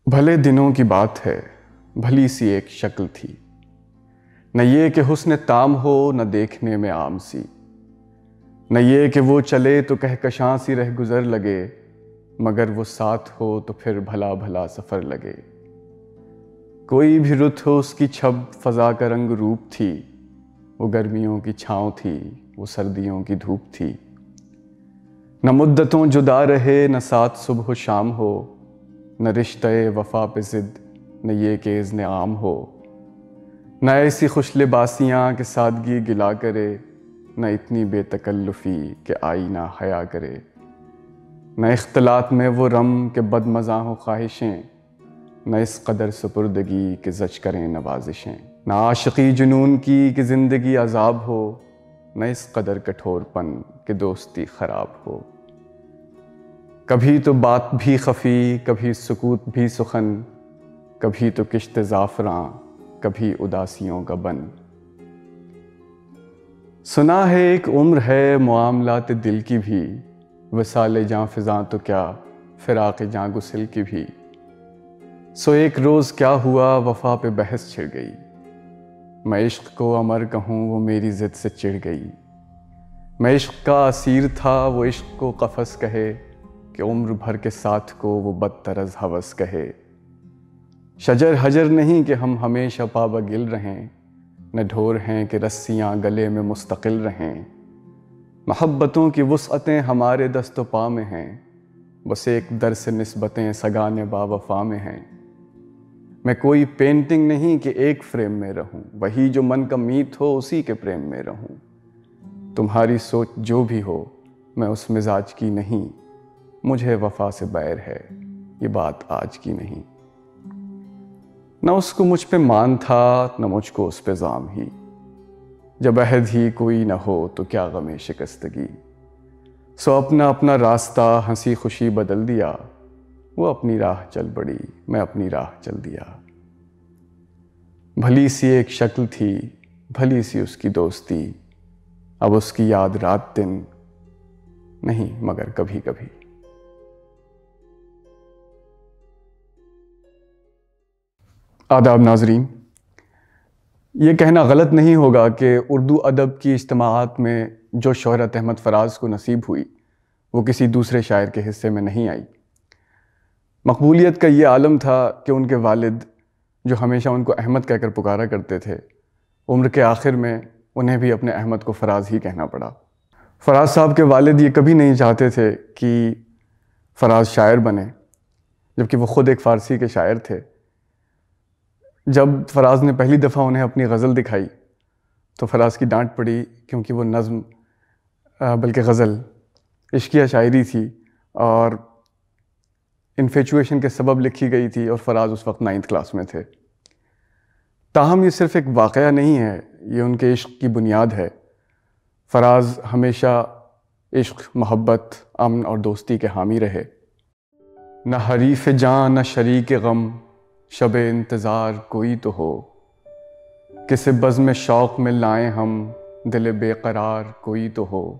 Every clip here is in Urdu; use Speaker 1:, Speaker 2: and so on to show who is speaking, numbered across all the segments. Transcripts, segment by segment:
Speaker 1: بھلے دنوں کی بات ہے، بھلی سی ایک شکل تھی، نہ یہ کہ حسن تام ہو نہ دیکھنے میں عام سی، نہ یہ کہ وہ چلے تو کہکشاں سی رہ گزر لگے، مگر وہ ساتھ ہو تو پھر بھلا بھلا سفر لگے۔ کوئی بھی رت ہو اس کی چھب فضا کا رنگ روپ تھی، وہ گرمیوں کی چھاؤں تھی، وہ سردیوں کی دھوپ تھی۔ نہ مدتوں جدا رہے، نہ ساتھ صبح و شام ہو، نہ رشتہ وفا پہ ضد، نہ یہ کہ اذن عام ہو۔ نہ ایسی خوش لباسیاں کہ سادگی گلا کرے، نہ اتنی بے تکلفی کہ آئینہ حیا کرے۔ نہ اختلاط میں وہ رم کہ بد مزاح و خواہشیں، نہ اس قدر سپردگی کہ زج کریں نوازشیں۔ نہ عاشقی جنون کی کہ زندگی عذاب ہو، نہ اس قدر کٹھور پن کہ دوستی خراب ہو۔ کبھی تو بات بھی خفی، کبھی سکوت بھی سخن، کبھی تو کشت زعفراں، کبھی اداسیوں کا بن۔ سنا ہے ایک عمر ہے معاملات دل کی بھی، وصال جاں فزاں تو کیا فراق جاں گسل کی بھی۔ سو ایک روز کیا ہوا وفا پہ بحث چھڑ گئی، میں عشق کو امر کہوں وہ میری ضد سے چڑ گئی۔ میں عشق کا اسیر تھا وہ عشق کو قفس کہے، کہ عمر بھر کے ساتھ کو وہ بدطرز ہوس کہے۔ شجر حجر نہیں کہ ہم ہمیشہ پابگل رہیں، نہ ڈھور ہیں کہ رسیاں گلے میں مستقل رہیں۔ محبتوں کی وسعتیں ہمارے دست و پا میں ہیں، بس ایک در سے نسبتیں سگانے با وفا میں ہیں۔ میں کوئی پینٹنگ نہیں کہ ایک فریم میں رہوں، وہی جو من کا میت ہو اسی کے پریم میں رہوں۔ تمہاری سوچ جو بھی ہو میں اس مزاج کی نہیں، مجھے وفا سے بیر ہے یہ بات آج کی نہیں۔ نہ اس کو مجھ پہ مان تھا نہ مجھ کو اس پہ زام ہی، جب عہد ہی کوئی نہ ہو تو کیا غم شکستگی۔ سو اپنا اپنا راستہ ہنسی خوشی بدل دیا، وہ اپنی راہ چل پڑی میں اپنی راہ چل دیا۔ بھلی سی ایک شکل تھی، بھلی سی اس کی دوستی، اب اس کی یاد رات دن نہیں مگر کبھی کبھی۔ آداب ناظرین، یہ کہنا غلط نہیں ہوگا کہ اردو ادب کی اجتماعات میں جو شہرت احمد فراز کو نصیب ہوئی وہ کسی دوسرے شاعر کے حصے میں نہیں آئی۔ مقبولیت کا یہ عالم تھا کہ ان کے والد جو ہمیشہ ان کو احمد کہہ کر پکارا کرتے تھے، عمر کے آخر میں انہیں بھی اپنے احمد کو فراز ہی کہنا پڑا۔ فراز صاحب کے والد یہ کبھی نہیں چاہتے تھے کہ فراز شاعر بنے، جبکہ وہ خود ایک فارسی کے شاعر تھے۔ جب فراز نے پہلی دفعہ انہیں اپنی غزل دکھائی تو فراز کی ڈانٹ پڑی، کیونکہ وہ نظم بلکہ غزل عشقیہ شاعری تھی اور انفیچویشن کے سبب لکھی گئی تھی، اور فراز اس وقت 9th کلاس میں تھے۔ تاہم یہ صرف ایک واقعہ نہیں ہے، یہ ان کے عشق کی بنیاد ہے۔ فراز ہمیشہ عشق، محبت، امن اور دوستی کے حامی رہے۔ نہ حریف جاں نہ شریک غم، شب انتظار کوئی تو ہو، کسی بزم شوق میں لائیں ہم دل بے قرار کوئی تو ہو۔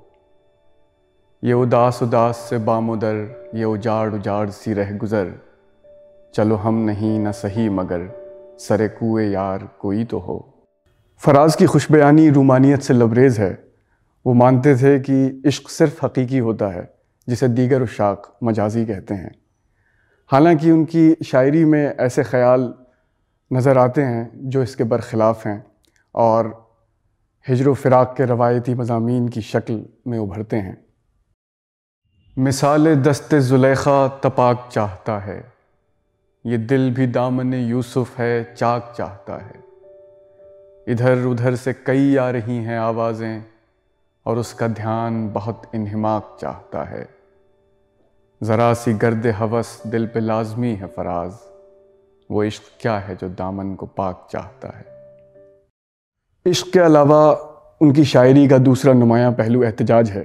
Speaker 1: یہ اداس اداس سے بامدر، یہ اجاڑ اجاڑ سی رہ گزر، چلو ہم نہیں نہ سہی مگر سر کوئے یار کوئی تو ہو۔ فراز کی خوش بیانی رومانیت سے لبریز ہے۔ وہ مانتے تھے کہ عشق صرف حقیقی ہوتا ہے، جسے دیگر عشاق مجازی کہتے ہیں۔ حالانکہ ان کی شاعری میں ایسے خیال نظر آتے ہیں جو اس کے برخلاف ہیں اور ہجر و فراق کے روایتی مضامین کی شکل میں ابھرتے ہیں۔ مثال دست زلیخا تپاک چاہتا ہے، یہ دل بھی دامن یوسف ہے چاک چاہتا ہے۔ ادھر ادھر سے کئی آ رہی ہیں آوازیں، اور اس کا دھیان بہت انہماک چاہتا ہے۔ ذرا سی گرد ہوس دل پہ لازمی ہے فراز، وہ عشق کیا ہے جو دامن کو پاک چاہتا ہے۔ عشق کے علاوہ ان کی شاعری کا دوسرا نمایاں پہلو احتجاج ہے۔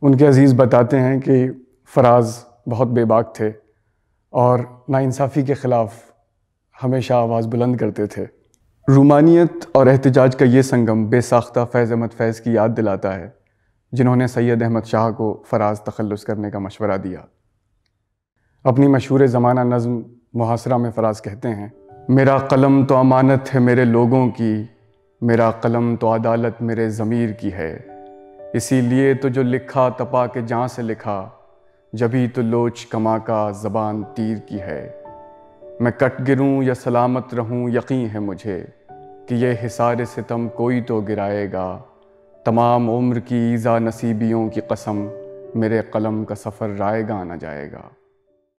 Speaker 1: ان کے عزیز بتاتے ہیں کہ فراز بہت بے باک تھے اور ناانصافی کے خلاف ہمیشہ آواز بلند کرتے تھے۔ رومانیت اور احتجاج کا یہ سنگم بے ساختہ فیض احمد فیض کی یاد دلاتا ہے، جنہوں نے سید احمد شاہ کو فراز تخلص کرنے کا مشورہ دیا۔ اپنی مشہور زمانہ نظم محاصرہ میں فراز کہتے ہیں، میرا قلم تو امانت ہے میرے لوگوں کی، میرا قلم تو عدالت میرے ضمیر کی ہے، اسی لیے تو جو لکھا تپا کے جاں سے لکھا، جبھی تو لوچ کما کا زبان تیر کی ہے۔ میں کٹ گروں یا سلامت رہوں یقین ہے مجھے کہ یہ حصار ستم کوئی تو گرائے گا، تمام عمر کی ایذا نصیبیوں کی قسم، میرے قلم کا سفر رائے گا نہ جائے گا۔